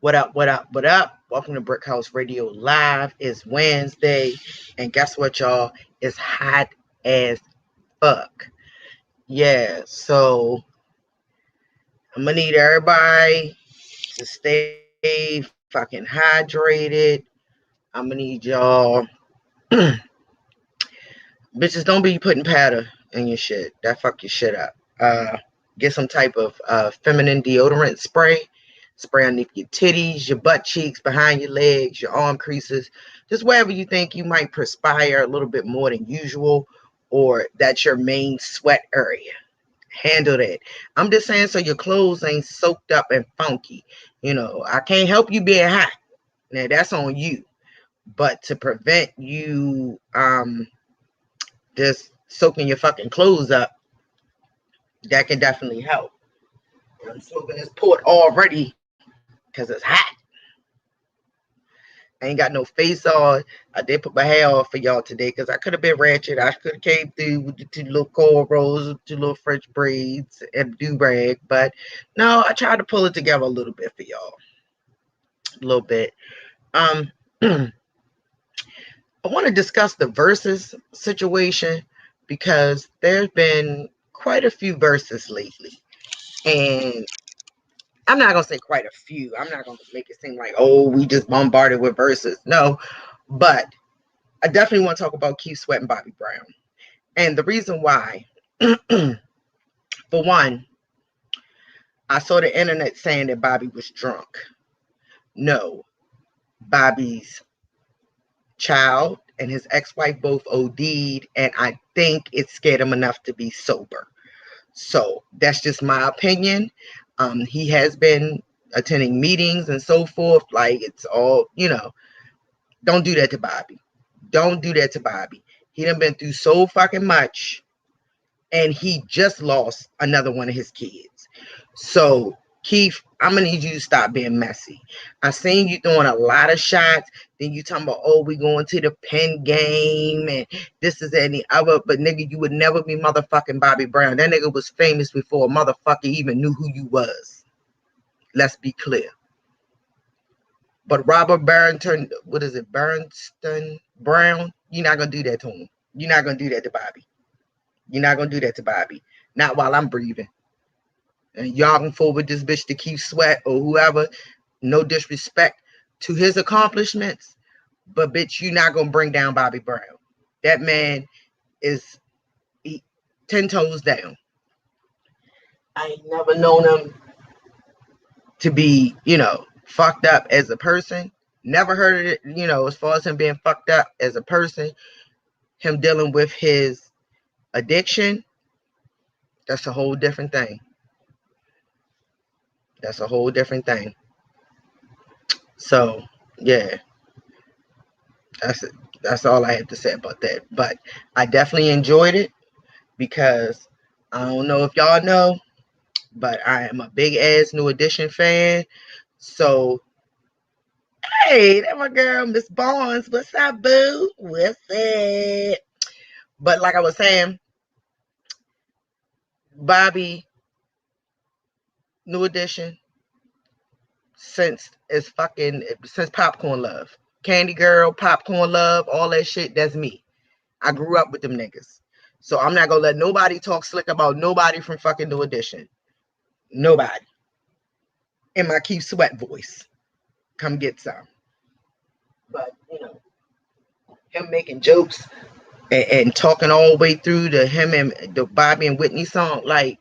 What up, what up, what up? Welcome to Brickhouse Radio Live. It's Wednesday, and guess what, y'all? It's hot as fuck. Yeah, so I'm gonna need everybody to stay fucking hydrated. I'm gonna need y'all. Bitches, don't be putting powder in your shit. That fuck your shit up. Get some type of feminine deodorant spray. Spray underneath your titties, your butt cheeks, behind your legs, your arm creases, just wherever you think you might perspire a little bit more than usual, or that's your main sweat area. Handle that. I'm just saying so your clothes ain't soaked up and funky. I can't help you being hot. Now that's on you. But to prevent you just soaking your fucking clothes up, that can definitely help. I'm smoking this port already because it's hot. I ain't got no face on. I did put my hair on for y'all today because I could have been ratchet. I could have came through with the two little cornrows, two little French braids, and do rag. But no, I tried to pull it together a little bit for y'all. A little bit. I want to discuss the verses situation because there's been quite a few verses lately. And I'm not gonna say quite a few. I'm not gonna make it seem like, oh, we just bombarded with verses. No, but I definitely want to talk about Keith Sweat and Bobby Brown. And the reason why, for one, I saw the internet saying that Bobby was drunk. No, Bobby's child and his ex-wife both OD'd, and I think it scared him enough to be sober. So that's just my opinion. He has been attending meetings and so forth. Like it's all, don't do that to Bobby. Don't do that to Bobby. He done been through so fucking much, and he just lost another one of his kids. So Keith, I'm gonna need you to stop being messy. I seen you throwing a lot of shots. Then you talking about, oh, we going to the pen game and this is any other. But nigga, you would never be motherfucking Bobby Brown. That nigga was famous before a motherfucker even knew who you was. Let's be clear. But Robert Barrington, what is it, Barrington Brown? You're not gonna do that to him. You're not gonna do that to Bobby. You're not gonna do that to Bobby. Not while I'm breathing. And y'all can forward this bitch to Keith Sweat or whoever. No disrespect to his accomplishments, but bitch, you're not gonna bring down Bobby Brown. That man is 10 toes down. I ain't never known him to be, fucked up as a person. Never heard of it, as far as him being fucked up as a person, him dealing with his addiction, that's a whole different thing. That's a whole different thing. So, yeah, that's it. That's all I have to say about that. But I definitely enjoyed it because I don't know if y'all know, but I am a big ass New Edition fan. So, hey, that my girl, Miss Barnes. What's up, boo? What's up? But like I was saying, Bobby, New Edition, since Popcorn Love. Candy Girl, Popcorn Love, all that shit, that's me. I grew up with them niggas. So I'm not gonna let nobody talk slick about nobody from fucking New Edition. Nobody. In my Keith Sweat voice. Come get some. But, him making jokes and talking all the way through to him and the Bobby and Whitney song, like,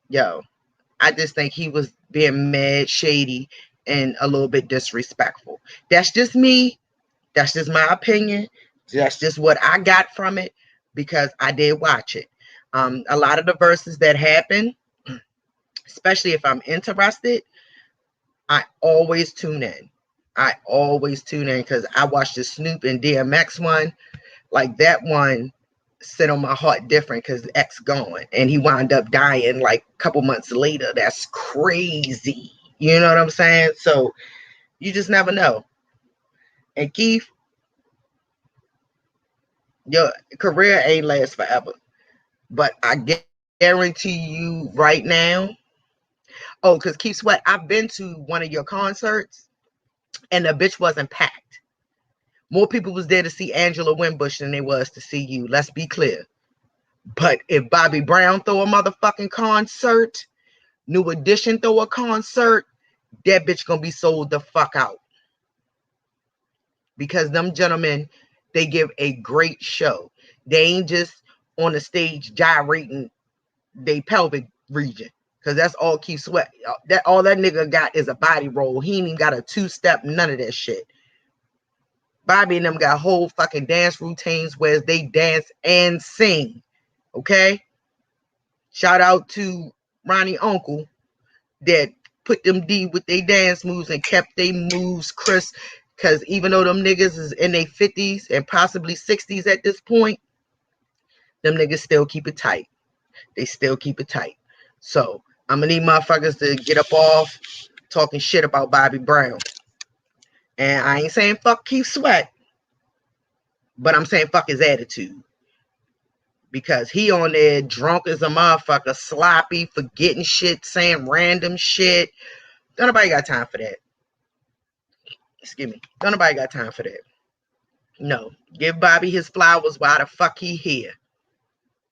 yo, I just think he was being mad, shady, and a little bit disrespectful. That's just me. That's just my opinion. That's just what I got from it because I did watch it. A lot of the verses that happen, especially if I'm interested, I always tune in. I always tune in because I watched the Snoop and DMX one. Like that one sit on my heart different because X gone and he wound up dying like a couple months later. That's crazy. You know what I'm saying? So you just never know. And Keith, your career ain't last forever. But I guarantee you right now, Oh, because Keith Sweat, I've been to one of your concerts and the bitch wasn't packed. More people was there to see Angela Winbush than they was to see you. Let's be clear. But if Bobby Brown throw a motherfucking concert, New Edition throw a concert, that bitch gonna be sold the fuck out. Because them gentlemen, they give a great show. They ain't just on the stage gyrating they pelvic region. Because that's all Keith Sweat. All that nigga got is a body roll. He ain't even got a two-step, none of that shit. Bobby and them got whole fucking dance routines where they dance and sing. Okay? Shout out to Ronnie Uncle that put them D with their dance moves and kept their moves crisp. Because even though them niggas is in their 50s and possibly 60s at this point, them niggas still keep it tight. They still keep it tight. So I'm going to need motherfuckers to get up off talking shit about Bobby Brown. And I ain't saying fuck Keith Sweat, but I'm saying fuck his attitude. Because he on there drunk as a motherfucker, sloppy, forgetting shit, saying random shit. Don't nobody got time for that. Excuse me. Don't nobody got time for that. No. Give Bobby his flowers while the fuck he here.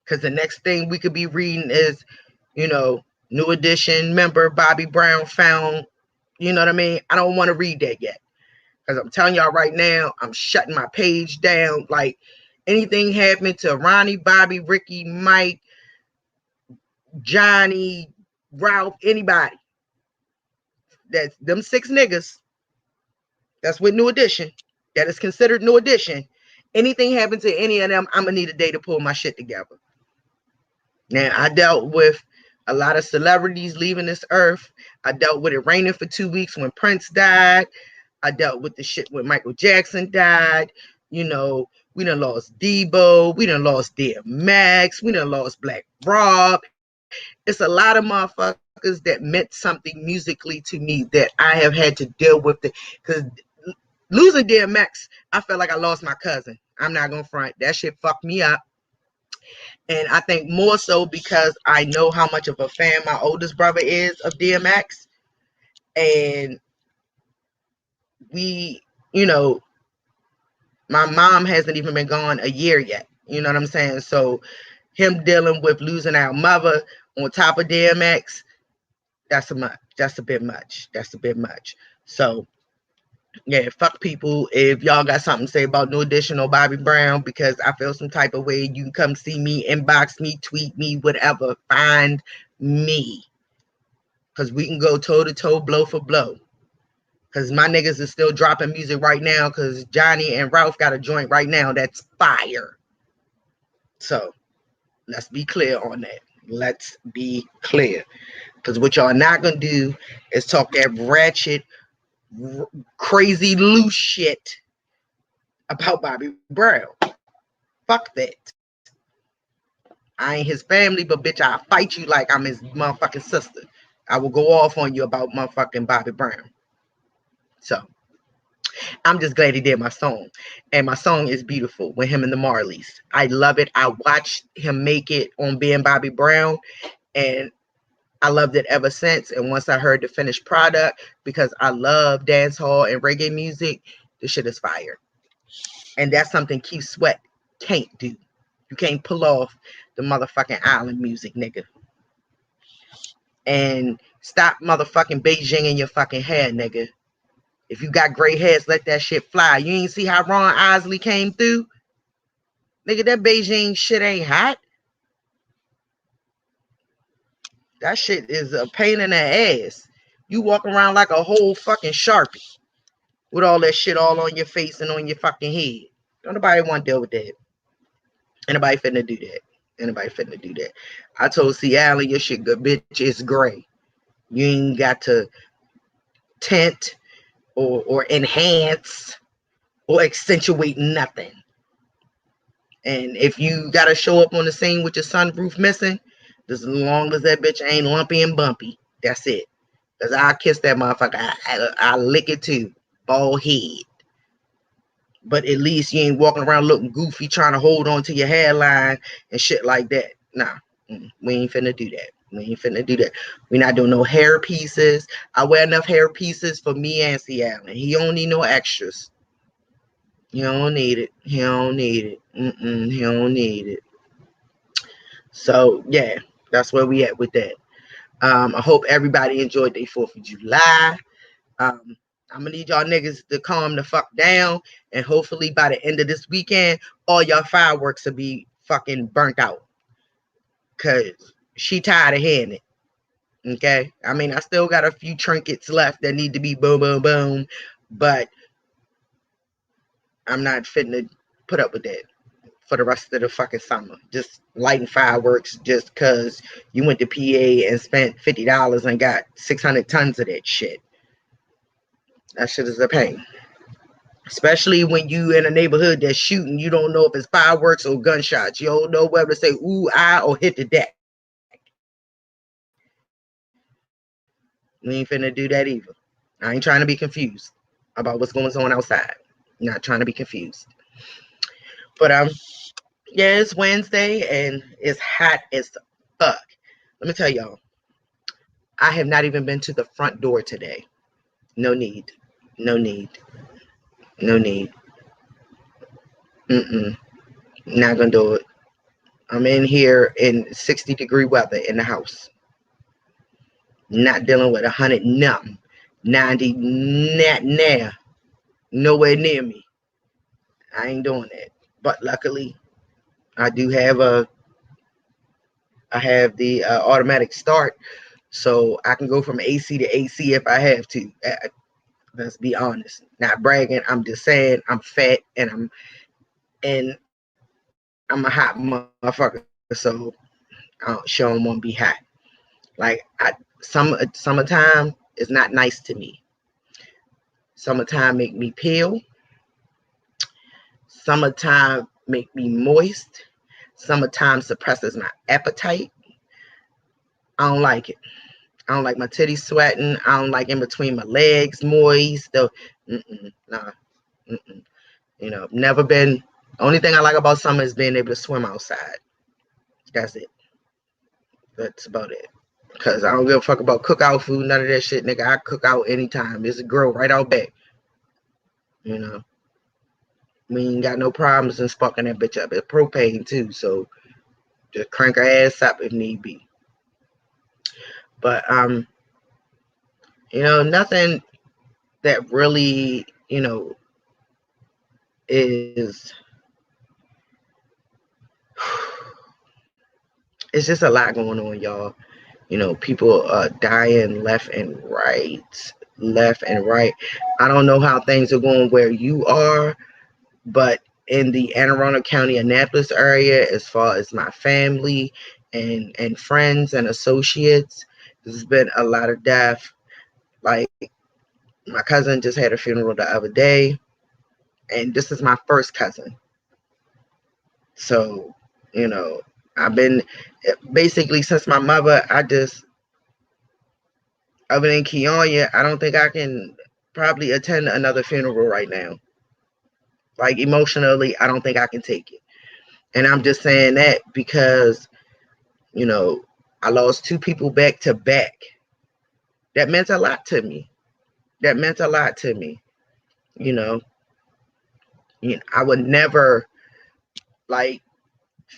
Because the next thing we could be reading is, you know, New Edition member Bobby Brown found, you know what I mean? I don't want to read that yet. Because I'm telling y'all right now, I'm shutting my page down. Like, anything happening to Ronnie, Bobby, Ricky, Mike, Johnny, Ralph, anybody. That's them 6 niggas. That's with New Edition. That is considered New Edition. Anything happen to any of them, I'm going to need a day to pull my shit together. Now, I dealt with a lot of celebrities leaving this earth. I dealt with it raining for 2 weeks when Prince died. I dealt with the shit when Michael Jackson died. You know, we done lost Debo. We done lost DMX. We done lost Black Rob. It's a lot of motherfuckers that meant something musically to me that I have had to deal with it. Because losing DMX, I felt like I lost my cousin. I'm not going to front. That shit fucked me up. And I think more so because I know how much of a fan my oldest brother is of DMX. And we, you know, my mom hasn't even been gone a year yet. You know what I'm saying? So him dealing with losing our mother on top of DMX, that's a much. That's a bit much. That's a bit much. So yeah, fuck people. If y'all got something to say about New Edition or Bobby Brown, because I feel some type of way, you can come see me, inbox me, tweet me, whatever. Find me. Because we can go toe to toe, blow for blow. Because my niggas is still dropping music right now. Because Johnny and Ralph got a joint right now that's fire. So let's be clear on that. Let's be clear. Because what y'all not going to do is talk that ratchet, crazy loose shit about Bobby Brown. Fuck that. I ain't his family, but bitch, I'll fight you like I'm his motherfucking sister. I will go off on you about motherfucking Bobby Brown. So I'm just glad he did my song. And my song is beautiful with him and the Marleys. I love it. I watched him make it on being Bobby Brown, and I loved it ever since. And once I heard the finished product, because I love dance hall and reggae music, this shit is fire. And that's something Keith Sweat can't do. You can't pull off the motherfucking island music, nigga. And stop motherfucking Beijing in your fucking hair, nigga. If you got gray hairs, let that shit fly. You ain't see how Ron Isley came through? Nigga, that Beijing shit ain't hot. That shit is a pain in the ass. You walk around like a whole fucking Sharpie with all that shit all on your face and on your fucking head. Don't nobody want to deal with that. Anybody finna do that. Anybody finna do that. I told C. Allen, your shit good, bitch, it's gray. You ain't got to tint or enhance or accentuate nothing. And if you got to show up on the scene with your sunroof missing, as long as that bitch ain't lumpy and bumpy, that's it. Because I'll kiss that motherfucker. I'll lick it too. Bald head. But at least you ain't walking around looking goofy trying to hold on to your hairline and shit like that. Nah, we ain't finna do that. We ain't finna do that. We not doing no hair pieces. I wear enough hair pieces for me and C. Allen. He don't need no extras. He don't need it. He don't need it. He don't need it. So yeah, that's where we at with that. I hope everybody enjoyed their 4th of July. Um, I'm gonna need y'all niggas to calm the fuck down, and hopefully by the end of this weekend, all y'all fireworks will be fucking burnt out. Cause she tired of hearing it. Okay. I mean, I still got a few trinkets left that need to be boom, boom, boom, but I'm not fitting to put up with that for the rest of the fucking summer. Just lighting fireworks just cause you went to PA and spent $50 and got 600 tons of that shit. That shit is a pain. Especially when you in a neighborhood that's shooting, you don't know if it's fireworks or gunshots. You don't know whether to say ooh, ah, or hit the deck. We ain't finna do that either. I ain't trying to be confused about what's going on outside. Not trying to be confused. But yeah, it's Wednesday and it's hot as fuck. Let me tell y'all, I have not even been to the front door today. No need. No need. No need. Mm-mm. Not gonna do it. I'm in here in 60-degree weather in the house. Not dealing with 100 nothing. 90 not now. Nowhere near me. I ain't doing that. But luckily, I do have I have the automatic start, so I can go from AC to AC if I have to. Let's be honest. Not bragging. I'm just saying I'm fat and I'm a hot motherfucker, so I don't show them want to be hot. Like summertime is not nice to me. Summertime make me pale. Summertime make me moist. Summertime suppresses my appetite. I don't like it. I don't like my titties sweating. I don't like in between my legs moist. Nah. Mm-mm. Never been. Only thing I like about summer is being able to swim outside. That's it. That's about it. Cause I don't give a fuck about cookout food, none of that shit, nigga. I cook out anytime. It's a grill right out back. You know, we ain't got no problems in sparking that bitch up. It's propane too, so just crank her ass up if need be. But nothing that really, is it's just a lot going on, y'all. People dying left and right, left and right. I don't know how things are going where you are, but in the Anne Arundel County, Annapolis area, as far as my family and friends and associates, there's been a lot of death. Like my cousin just had a funeral the other day, and this is my first cousin. So, I've been basically since my mother, other than Keonya, I don't think I can probably attend another funeral right now. Like emotionally, I don't think I can take it. And I'm just saying that because, you know, I lost two people back to back. That meant a lot to me. That meant a lot to me. You know, I would never like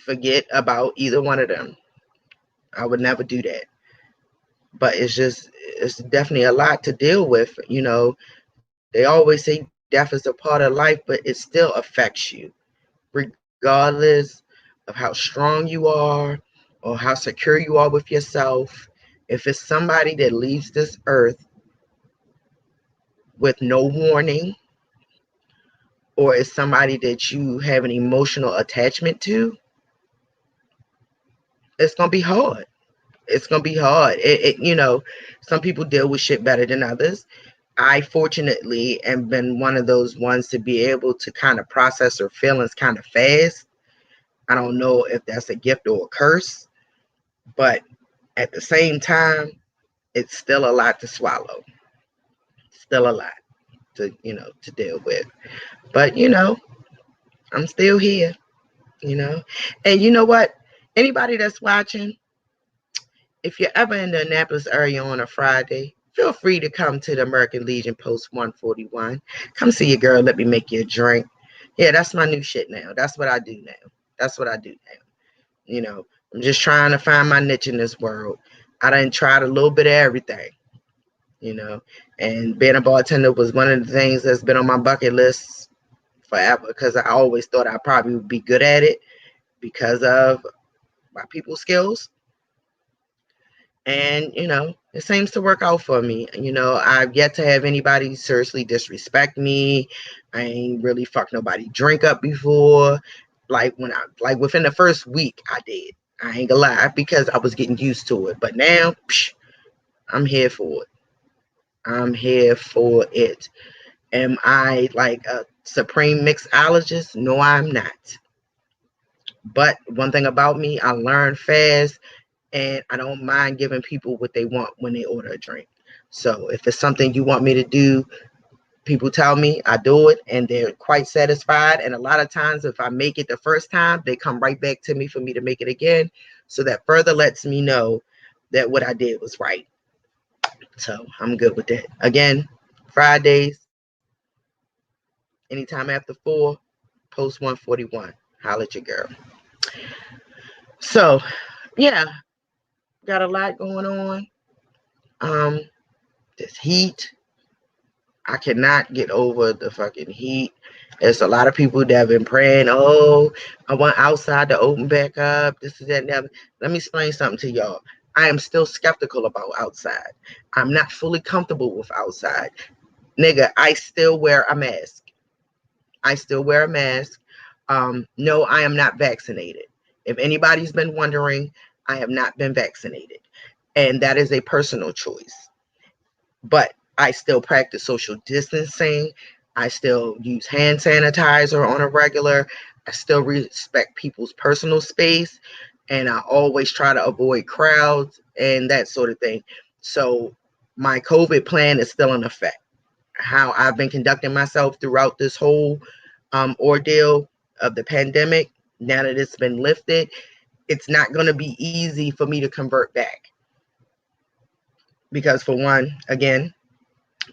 forget about either one of them. I would never do that. But it's definitely a lot to deal with. They always say death is a part of life, but it still affects you, regardless of how strong you are or how secure you are with yourself. If it's somebody that leaves this earth with no warning, or it's somebody that you have an emotional attachment to, it's gonna be hard. It's gonna be hard. Some people deal with shit better than others. I fortunately am been one of those ones to be able to kind of process her feelings kind of fast. I don't know if that's a gift or a curse, but at the same time, it's still a lot to swallow. Still a lot to deal with. But I'm still here. And you know what? Anybody that's watching, if you're ever in the Annapolis area on a Friday, feel free to come to the American Legion Post 141. Come see your girl. Let me make you a drink. Yeah, that's my new shit now. That's what I do now. That's what I do now. You know, I'm just trying to find my niche in this world. I done tried a little bit of everything, you know, and being a bartender was one of the things that's been on my bucket list forever because I always thought I probably would be good at it because of my people skills. And, it seems to work out for me. I've yet to have anybody seriously disrespect me. I ain't really fucked nobody drink up before. Like within the first week, I did. I ain't gonna lie because I was getting used to it. But now, I'm here for it. I'm here for it. Am I like a supreme mixologist? No, I'm not. But one thing about me, I learn fast and I don't mind giving people what they want when they order a drink. So if it's something you want me to do, people tell me, I do it, and they're quite satisfied. And a lot of times, if I make it the first time, they come right back to me for me to make it again. So that further lets me know that what I did was right. So I'm good with that. Again, Fridays, anytime after 4, post 141. Holla at your girl. So, yeah, got a lot going on. Um, this heat, I cannot get over the fucking heat. There's a lot of people that have been praying, oh, I want outside to open back up. This is that and that. Let me explain something to y'all. I am still skeptical about outside. I'm not fully comfortable with outside. Nigga, I still wear a mask. I still wear a mask. No, I am not vaccinated. If anybody's been wondering, I have not been vaccinated. And that is a personal choice. But I still practice social distancing. I still use hand sanitizer on a regular. I still respect people's personal space. And I always try to avoid crowds and that sort of thing. So my COVID plan is still in effect. How I've been conducting myself throughout this whole ordeal of the pandemic, now that it's been lifted, it's not going to be easy for me to convert back. Because, for one, again,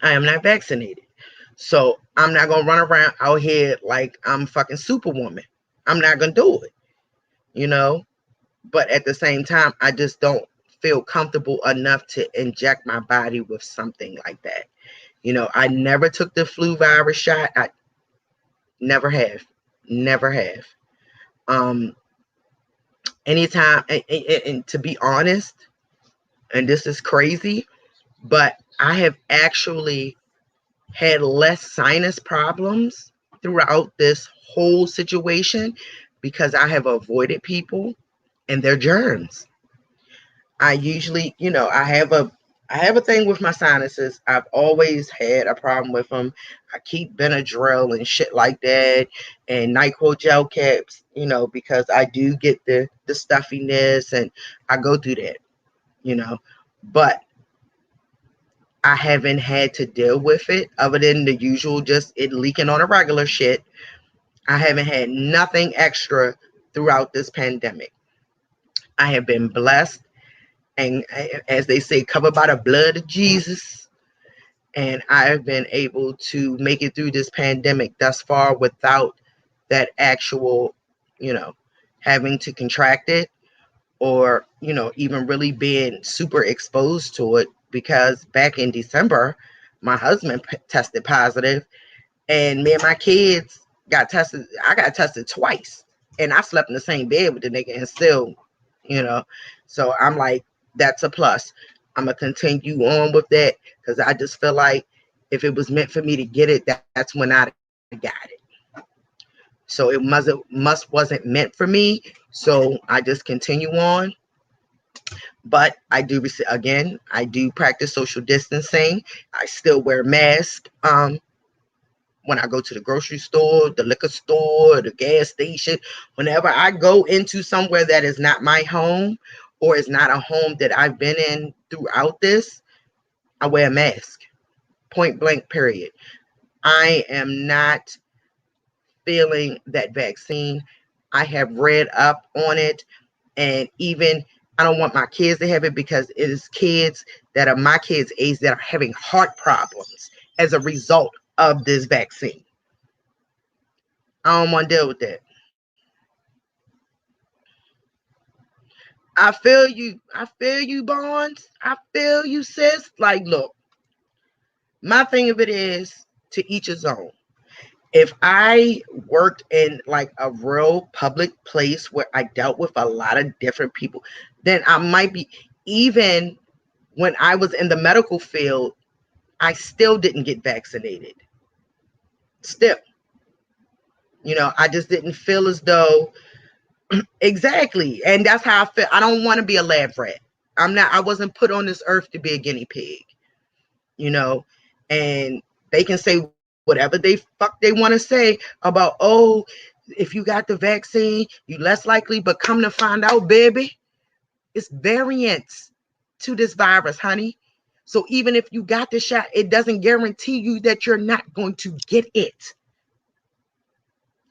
I am not vaccinated. So I'm not going to run around out here like I'm fucking Superwoman. I'm not going to do it, you know? But at the same time, I just don't feel comfortable enough to inject my body with something like that. I never took the flu virus shot. I never have. Never have. Um, Anytime, and to be honest, and this is crazy, but I have actually had less sinus problems throughout this whole situation because I have avoided people and their germs. I usually, I have a thing with my sinuses. I've always had a problem with them. I keep Benadryl and shit like that, and NyQuil gel caps, because I do get the stuffiness, and I go through that, you know. But I haven't had to deal with it other than the usual, just it leaking on a regular shit. I haven't had nothing extra throughout this pandemic. I have been blessed and, as they say, covered by the blood of Jesus. And I have been able to make it through this pandemic thus far without that actual, having to contract it or, even really being super exposed to it. Because back in December, my husband tested positive and me and my kids got tested. I got tested twice and I slept in the same bed with the nigga and still, you know. So I'm like, that's a plus. I'm gonna continue on with that because I just feel like if it was meant for me to get it, that's when I got it. So it wasn't meant for me. So I just continue on. But I do practice social distancing. I still wear masks. When I go to the grocery store, the liquor store, the gas station, whenever I go into somewhere that is not my home or is not a home that I've been in throughout this, I wear a mask. Point blank, period. I am not feeling that vaccine. I have read up on it, and even I don't want my kids to have it because it is kids that are my kids' age that are having heart problems as a result of this vaccine. I don't want to deal with that. I feel you. I feel you, Bonds. I feel you, sis. Like, look, my thing of it is to each his own. If I worked in like a real public place where I dealt with a lot of different people, then I might be, even when I was in the medical field, I still didn't get vaccinated. Still, I just didn't feel as though exactly. And that's how I feel. I don't want to be a lab rat. I wasn't put on this earth to be a guinea pig, you know, and they can say whatever they fuck they want to say about, oh, if you got the vaccine, you less likely, but come to find out, baby, it's variants to this virus, honey. So even if you got the shot, it doesn't guarantee you that you're not going to get it.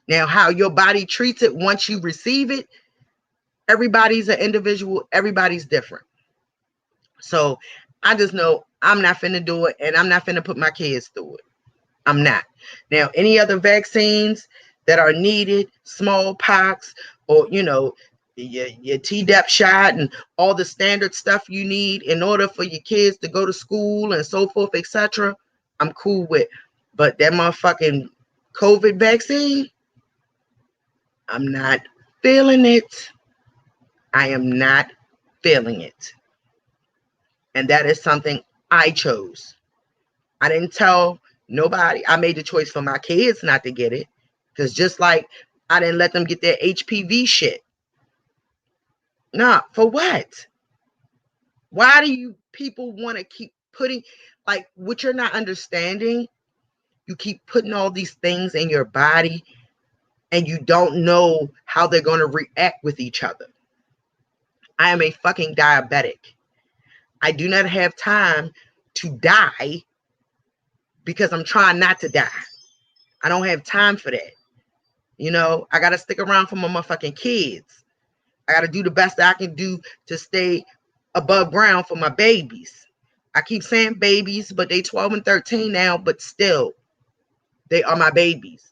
Now, how your body treats it once you receive it, everybody's an individual, everybody's different. So I just know I'm not finna do it, and I'm not finna put my kids through it. I'm not. Now, any other vaccines that are needed, smallpox, or your Tdap shot and all the standard stuff you need in order for your kids to go to school and so forth, etc., I'm cool with. But that motherfucking COVID vaccine, I'm not feeling it. I am not feeling it. And that is something I chose. I didn't tell nobody. I made the choice for my kids not to get it. Because just like I didn't let them get their HPV shit. Nah, for what? Why do you people want to keep putting, like, what you're not understanding? You keep putting all these things in your body and you don't know how they're going to react with each other. I am a fucking diabetic. I do not have time to die because I'm trying not to die. I don't have time for that. I got to stick around for my motherfucking kids. I got to do the best that I can do to stay above ground for my babies. I keep saying babies, but they 12 and 13 now, but still, they are my babies.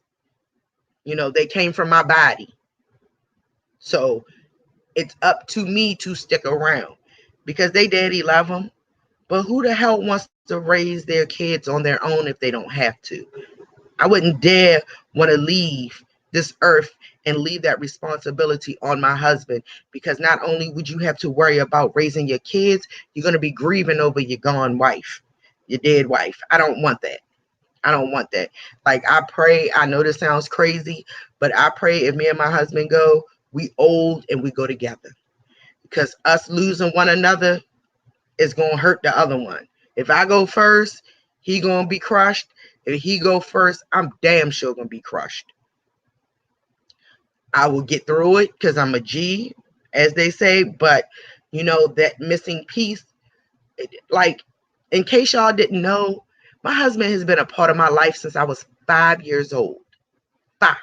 They came from my body. So it's up to me to stick around because they daddy love them. But who the hell wants to raise their kids on their own if they don't have to? I wouldn't dare want to leave this earth and leave that responsibility on my husband, because not only would you have to worry about raising your kids, you're going to be grieving over your gone wife, your dead wife. I don't want that. I don't want that. Like, I pray, I know this sounds crazy, but I pray if me and my husband go, we old and we go together, because us losing one another is going to hurt the other one. If I go first, he going to be crushed. If he go first, I'm damn sure going to be crushed. I will get through it because I'm a G, as they say. But, that missing piece, like, in case y'all didn't know, my husband has been a part of my life since I was 5 years old. 5.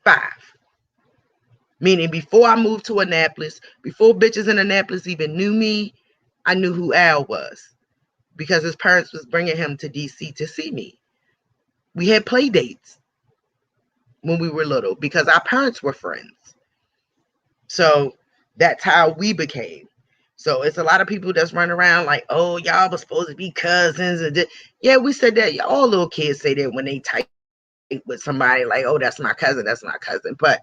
5. Meaning before I moved to Annapolis, before bitches in Annapolis even knew me, I knew who Al was because his parents was bringing him to DC to see me. We had play dates when we were little because our parents were friends. So that's how we became. So it's a lot of people that's running around like, oh, y'all was supposed to be cousins. Yeah, we said that. All little kids say that when they type with somebody, like, oh, that's my cousin, that's my cousin. But,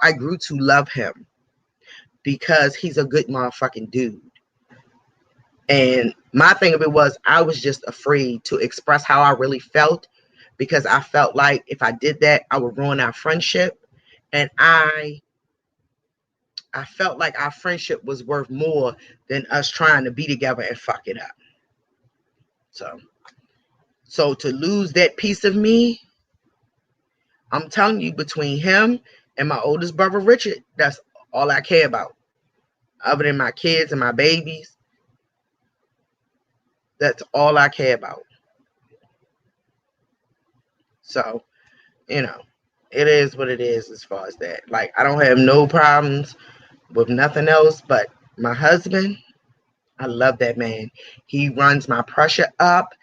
I grew to love him because he's a good motherfucking dude. And my thing of it was, I was just afraid to express how I really felt because I felt like if I did that, I would ruin our friendship. And I felt like our friendship was worth more than us trying to be together and fuck it up. So to lose that piece of me, I'm telling you, between him and my oldest brother, Richard, that's all I care about. Other than my kids and my babies, that's all I care about. So, you know. it is what it is as far as that. Like, I don't have no problems with nothing else but my husband. I love that man. He runs my pressure up.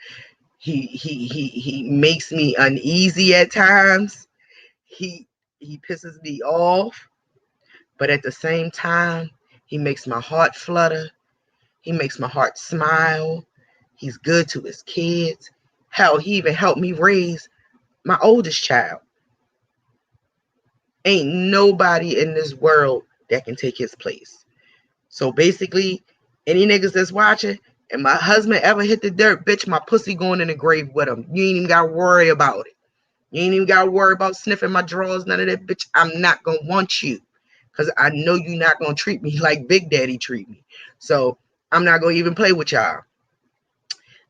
He makes me uneasy at times. He he pisses me off, but at the same time, he makes my heart flutter. He makes my heart smile. He's good to his kids. Hell, he even helped me raise my oldest child. Ain't nobody in this world that can take his place. So basically, any niggas that's watching, and my husband ever hit the dirt, bitch, my pussy going in the grave with him. You ain't even got to worry about it. You ain't even got to worry about sniffing my drawers, none of that, bitch. I'm not going to want you because I know you're not going to treat me like Big Daddy treat me. So I'm not going to even play with y'all.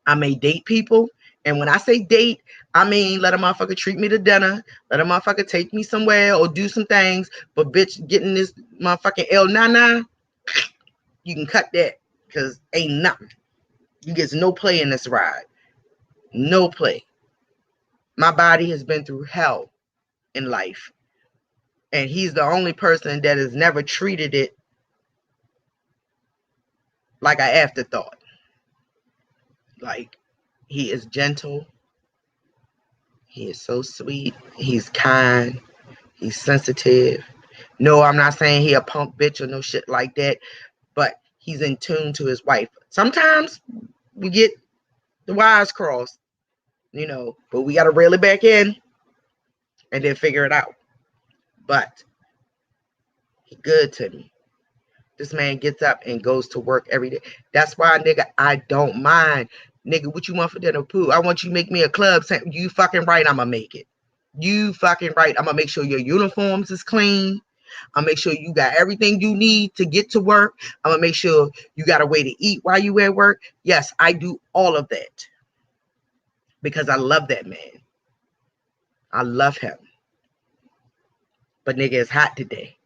I may date people. And when I say date, I mean let a motherfucker treat me to dinner, let a motherfucker take me somewhere or do some things. But bitch, getting this motherfucking L99, you can cut that because ain't nothing. You get no play in this ride. No play. My body has been through hell in life. And he's the only person that has never treated it like an afterthought. Like, he is gentle. He is so sweet. He's kind. He's sensitive. No, I'm not saying he a punk bitch or no shit like that, but he's in tune to his wife. Sometimes we get the wires crossed, but we got to reel it back in and then figure it out. But he good to me. This man gets up and goes to work every day. That's why, nigga, I don't mind. Nigga, what you want for dinner? Pooh, I want you to make me a club. You fucking right, I'm going to make it. You fucking right. I'm going to make sure your uniforms is clean. I'll make sure you got everything you need to get to work. I'm going to make sure you got a way to eat while you at work. Yes, I do all of that because I love that man. I love him. But nigga, it's hot today.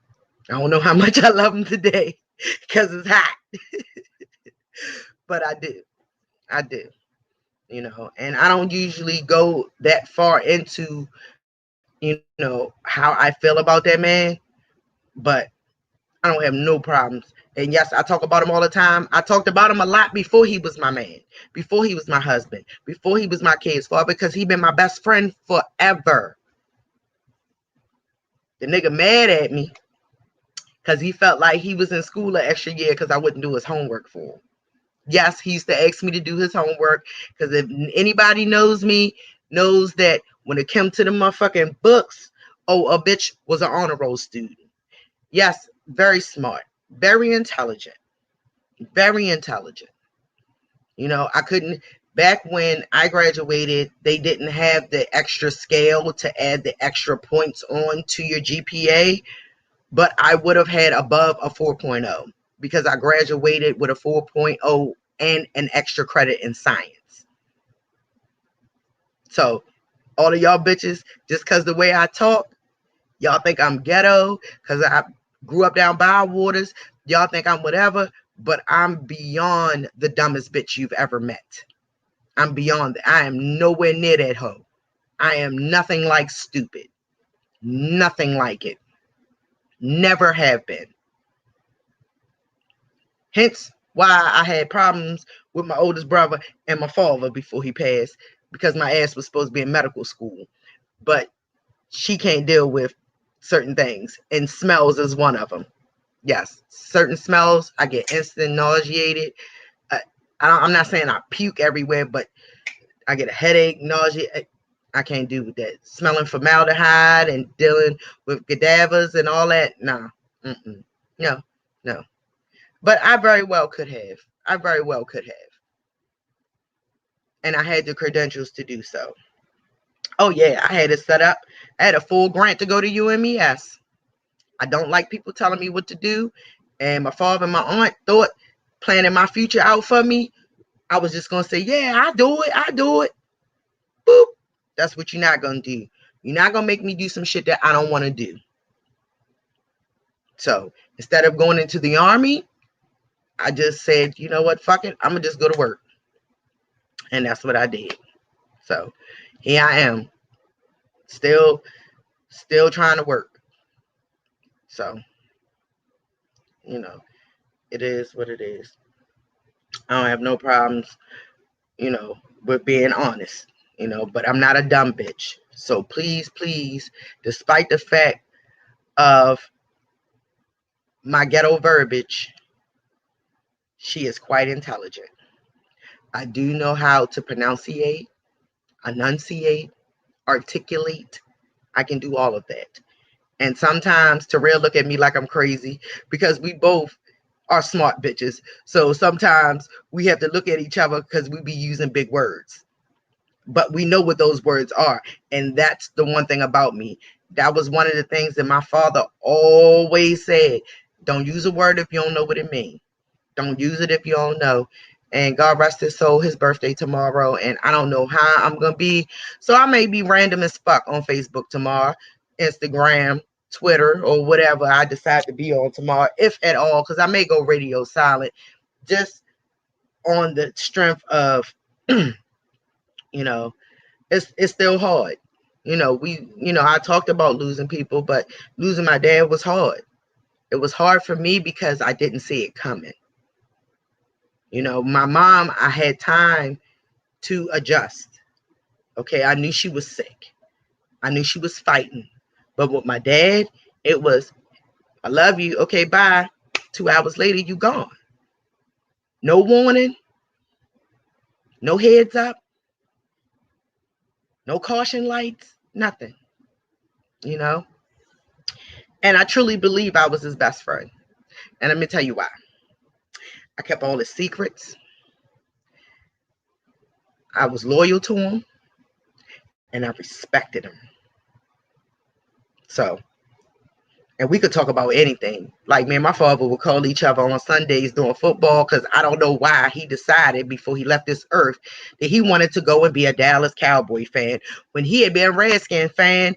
I don't know how much I love him today because it's hot. But I do. And I don't usually go that far into, how I feel about that man. But I don't have no problems. And yes, I talk about him all the time. I talked about him a lot before he was my man, before he was my husband, before he was my kid's father, because he been my best friend forever. The nigga mad at me because he felt like he was in school an extra year because I wouldn't do his homework for him. Yes, he used to ask me to do his homework because if anybody knows me, knows that when it came to the motherfucking books, a bitch was an honor roll student. Yes, very smart, very intelligent, very intelligent. I couldn't, back when I graduated, they didn't have the extra scale to add the extra points on to your GPA, but I would have had above a 4.0 because I graduated with a 4.0 and an extra credit in science. So all of y'all bitches, just because the way I talk, y'all think I'm ghetto because I grew up down Bywaters. Y'all think I'm whatever, but I'm beyond the dumbest bitch you've ever met. I'm beyond that. I am nowhere near that hoe. I am nothing like stupid. Nothing like it. Never have been. Hence why I had problems with my oldest brother and my father before he passed, because my ass was supposed to be in medical school. But she can't deal with certain things, and smells is one of them. Yes, certain smells, I get instant nauseated. I'm not saying I puke everywhere, but I get a headache, nausea. I can't do with that. Smelling formaldehyde and dealing with cadavers and all that. Nah. No. But I very well could have. And I had the credentials to do so. Oh, yeah, I had it set up. I had a full grant to go to UMES. I don't like people telling me what to do. And my father and my aunt thought planning my future out for me, I was just going to say, yeah, I do it. Boop. That's what you're not going to do. You're not going to make me do some shit that I don't want to do. So instead of going into the Army, I just said, you know what, fuck it. I'm going to just go to work. And that's what I did. So here I am, still Still trying to work. So, you know, it is what it is. I don't have no problems, with being honest, but I'm not a dumb bitch. So please, please, despite the fact of my ghetto verbiage, she is quite intelligent. I do know how to pronunciate, enunciate, articulate. I can do all of that. And sometimes Terrell look at me like I'm crazy because we both are smart bitches. So sometimes we have to look at each other because we be using big words. But we know what those words are. And that's the one thing about me. That was one of the things that my father always said. Don't use a word if you don't know what it means. Don't use it if you don't know. And God rest his soul, his birthday tomorrow. And I don't know how I'm going to be. So I may be random as fuck on Facebook tomorrow, Instagram, Twitter, or whatever I decide to be on tomorrow, if at all, because I may go radio silent just on the strength of, you know, it's still hard. I talked about losing people, but losing my dad was hard. It was hard for me because I didn't see it coming. My mom, I had time to adjust. Okay, I knew she was sick. I knew she was fighting. But with my dad, it was, I love you. Okay, bye. 2 hours later, you gone. No warning, no heads up, no caution lights, nothing, you know? And I truly believe I was his best friend. And let me tell you why. I kept all his secrets. I was loyal to him and I respected him. So, and we could talk about anything. Like, me and my father would call each other on Sundays during football because I don't know why he decided before he left this earth that he wanted to go and be a Dallas Cowboy fan when he had been a Redskin fan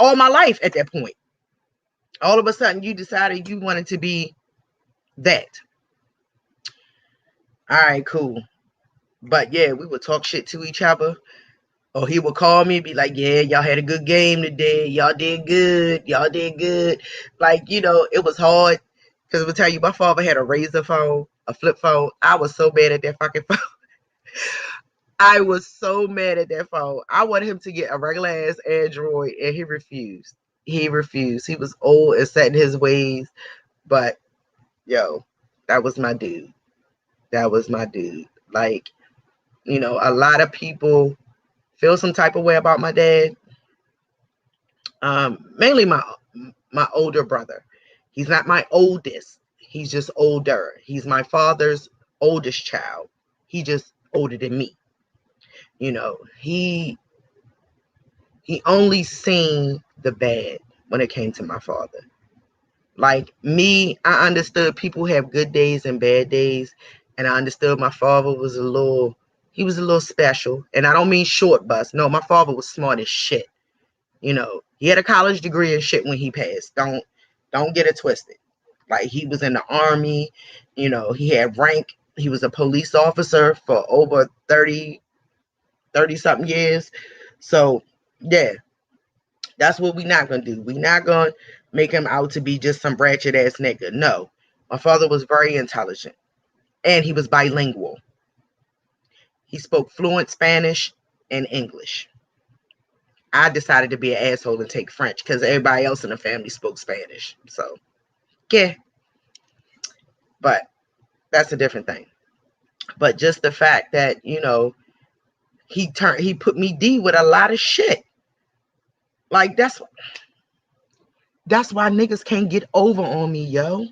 all my life at that point. All of a sudden, you decided you wanted to be that. All right, cool. But yeah, we would talk shit to each other. Or he would call me, be like, yeah, y'all had a good game today. Y'all did good. Y'all did good. Like, it was hard. Because I would tell you, my father had a razor phone, a flip phone. I was so mad at that fucking phone. I was so mad at that phone. I wanted him to get a regular ass Android, and he refused. He refused. He was old and set in his ways. But, yo, that was my dude. That was my dude. Like, a lot of people feel some type of way about my dad. Mainly my older brother. He's not my oldest. He's just older. He's my father's oldest child. He just older than me. He only seen the bad when it came to my father. Like me, I understood people have good days and bad days, and I understood my father was a little special. And I don't mean short bus. No, my father was smart as shit. He had a college degree and shit when he passed. Don't get it twisted. Like, he was in the army, he had rank. He was a police officer for over 30 something years. So yeah, that's what we not gonna do. We not gonna make him out to be just some ratchet ass nigga. No. My father was very intelligent and he was bilingual. He spoke fluent Spanish and English. I decided to be an asshole and take French because everybody else in the family spoke Spanish. So, yeah. But that's a different thing. But just the fact that, he put me D with a lot of shit. Like, that's why niggas can't get over on me, yo.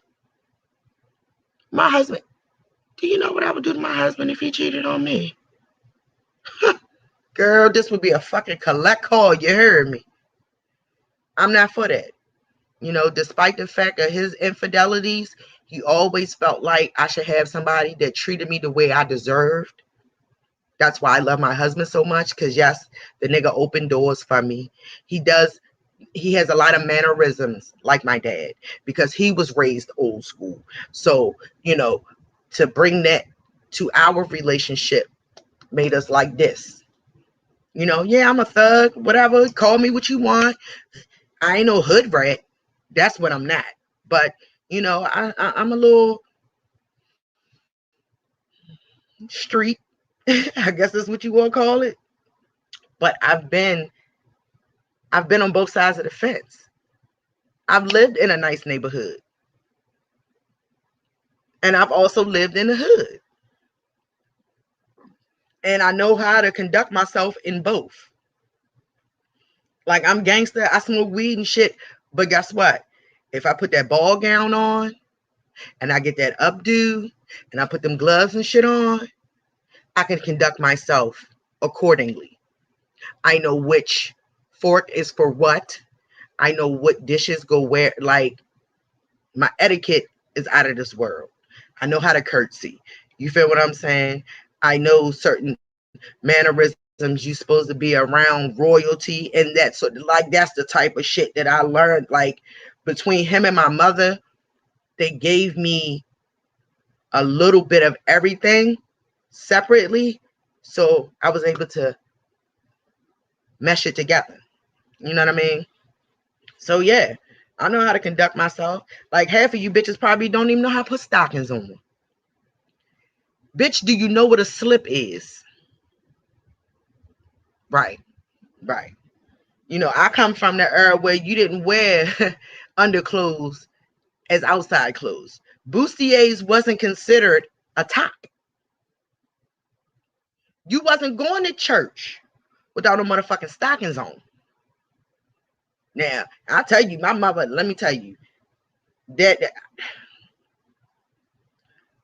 My husband, do you know what I would do to my husband if he cheated on me? Girl, this would be a fucking collect call. You heard me. I'm not for that. Despite the fact of his infidelities, he always felt like I should have somebody that treated me the way I deserved. That's why I love my husband so much, because yes, the nigga opened doors for me. He has a lot of mannerisms like my dad because he was raised old school. So, to bring that to our relationship made us like this. Yeah, I'm a thug, whatever. Call me what you want. I ain't no hood rat. That's what I'm not. But I'm a little street. I guess that's what you want to call it. But I've been on both sides of the fence. I've lived in a nice neighborhood, and I've also lived in the hood. And I know how to conduct myself in both. Like, I'm gangster, I smoke weed and shit, but guess what? If I put that ball gown on and I get that updo and I put them gloves and shit on, I can conduct myself accordingly. I know which fork is for what. I know what dishes go where. Like, my etiquette is out of this world. I know how to curtsy. You feel what I'm saying? I know certain mannerisms. You supposed to be around royalty and that sort of, like, that's the type of shit that I learned. Like, between him and my mother, they gave me a little bit of everything separately, so I was able to mesh it together. You know what I mean? So yeah, I know how to conduct myself. Like, half of you bitches probably don't even know how to put stockings on. Bitch, do you know what a slip is? Right, right. I come from the era where you didn't wear underclothes as outside clothes. Bustiers wasn't considered a top. You wasn't going to church without no motherfucking stockings on. Now, I'll tell you, my mother, let me tell you, that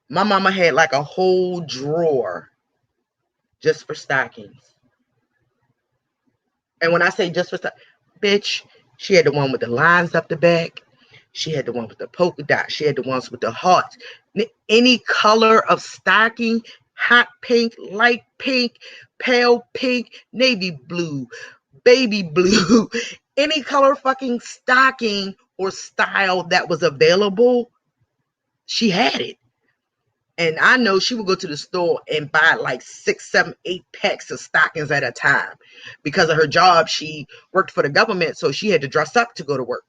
my mama had like a whole drawer just for stockings. And when I say just for stockings, bitch, she had the one with the lines up the back. She had the one with the polka dot. She had the ones with the hearts. Any color of stocking, hot pink, light pink, pale pink, navy blue, baby blue, any color fucking stocking or style that was available, she had it. And I know she would go to the store and buy like 6, 7, 8 packs of stockings at a time. Because of her job, she worked for the government, so she had to dress up to go to work.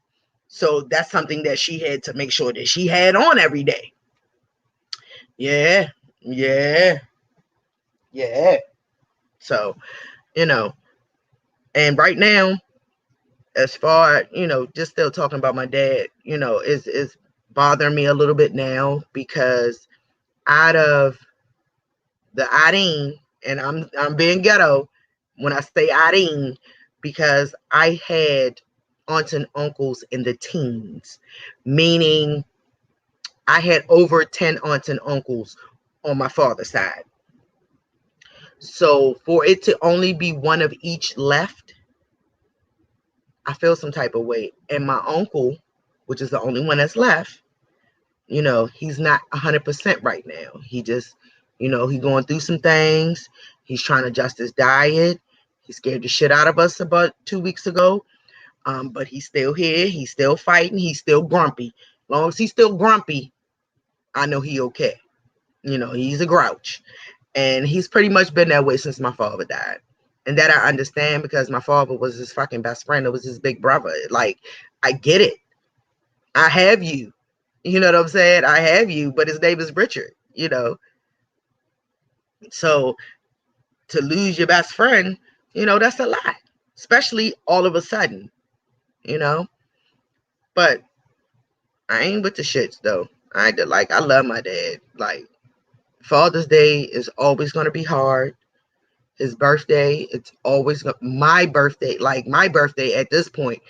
So that's something that she had to make sure that she had on every day. Yeah, yeah, yeah. So, you know, and right now, as far, just still talking about my dad, is bothering me a little bit now, because out of the Irene, and I'm being ghetto when I say Irene, because I had aunts and uncles in the teens, meaning I had over 10 aunts and uncles on my father's side. So for it to only be one of each left, I feel some type of way. And my uncle, which is the only one that's left, he's not 100% right now. He just, he's going through some things. He's trying to adjust his diet. He scared the shit out of us about 2 weeks ago. But he's still here. He's still fighting. He's still grumpy. As long as he's still grumpy, I know he okay. He's a grouch. And he's pretty much been that way since my father died. And that I understand, because my father was his fucking best friend. It was his big brother. Like, I get it. I have you. You know what I'm saying? I have you, but his name is Richard. So to lose your best friend, that's a lot. Especially all of a sudden, you know. But I ain't with the shits though. I love my dad. Like, Father's Day is always gonna be hard. His birthday, it's always my birthday. Like, my birthday at this point,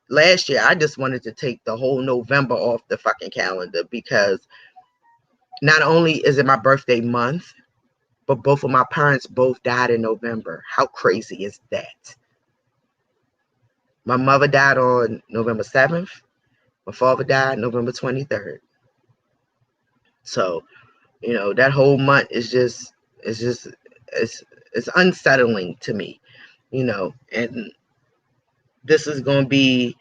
last year I just wanted to take the whole November off the fucking calendar, because not only is it my birthday month, but both of my parents both died in November. How crazy is that? My mother died on November 7th. My father died November 23rd. So, that whole month is just, it's unsettling to me, and this is going to be,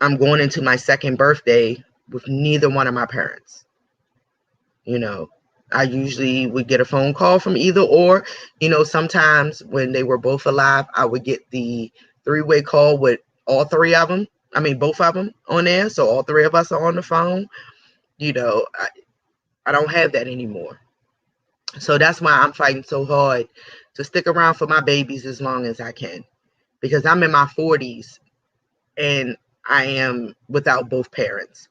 I'm going into my second birthday with neither one of my parents. I usually would get a phone call from either or. Sometimes when they were both alive, I would get the three-way call with all three of them. I mean, both of them on there. So all three of us are on the phone. I don't have that anymore. So that's why I'm fighting so hard to stick around for my babies as long as I can. Because I'm in my 40s and I am without both parents.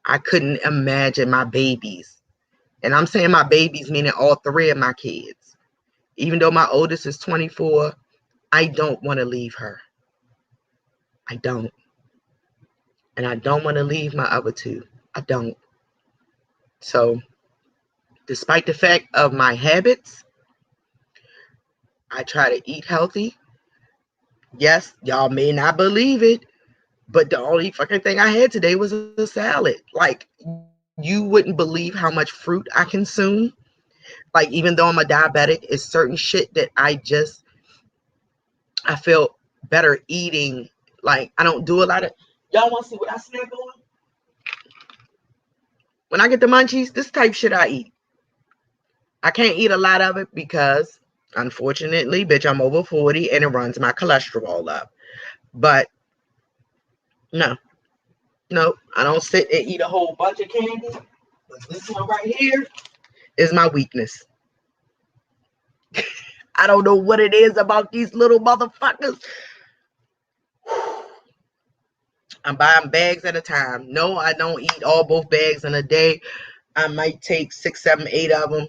I couldn't imagine my babies. And I'm saying my babies, meaning all three of my kids. Even though my oldest is 24, I don't want to leave her. I don't. And I don't want to leave my other two. I don't. So, despite the fact of my habits, I try to eat healthy. Yes, y'all may not believe it, but the only fucking thing I had today was a salad. Like, you wouldn't believe how much fruit I consume. Like, even though I'm a diabetic, it's certain shit that I feel better eating. Like, I don't do a lot of. Y'all want to see what I snack on? When I get the munchies, this type shit I eat. I can't eat a lot of it because, unfortunately, bitch, I'm over 40 and it runs my cholesterol up. But no, I don't sit and eat a whole bunch of candy. But this one right here is my weakness. I don't know what it is about these little motherfuckers. I'm buying bags at a time. No, I don't eat both bags in a day. I might take 6, 7, 8 of them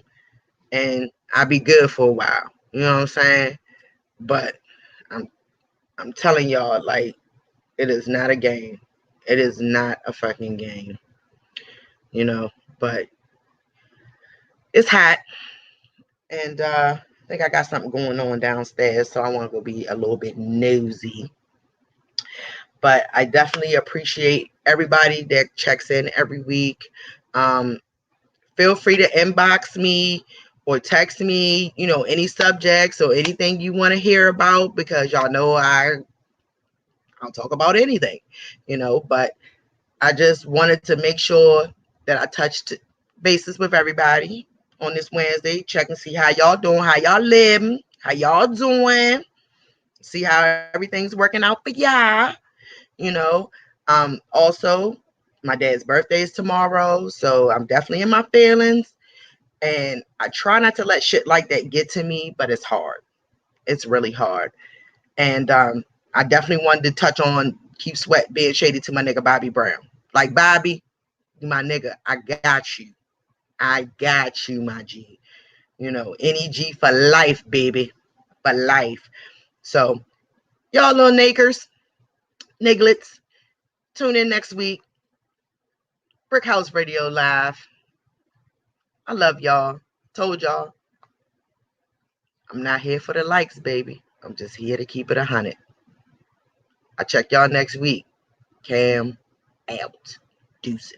and I'll be good for a while. You know what I'm saying? But I'm telling y'all, like, it is not a game. It is not a fucking game. But it's hot. And I think I got something going on downstairs, so I want to go be a little bit nosy. But I definitely appreciate everybody that checks in every week. Feel free to inbox me or text me, any subjects or anything you want to hear about, because y'all know I'll talk about anything, but I just wanted to make sure that I touched bases with everybody on this Wednesday. Check and see how y'all doing, how y'all living, how y'all doing, see how everything's working out for y'all. Also, my dad's birthday is tomorrow, so I'm definitely in my feelings. And I try not to let shit like that get to me, but it's hard. It's really hard. And I definitely wanted to touch on Keep Sweat being shady to my nigga Bobby Brown. Like, Bobby, my nigga, I got you. I got you, my G. NEG for life, baby. For life. So, y'all little niggers, nigglets, tune in next week. Brickhouse Radio Live. I love y'all. Told y'all. I'm not here for the likes, baby. I'm just here to keep it 100. I'll check y'all next week. Cam out. Deuces.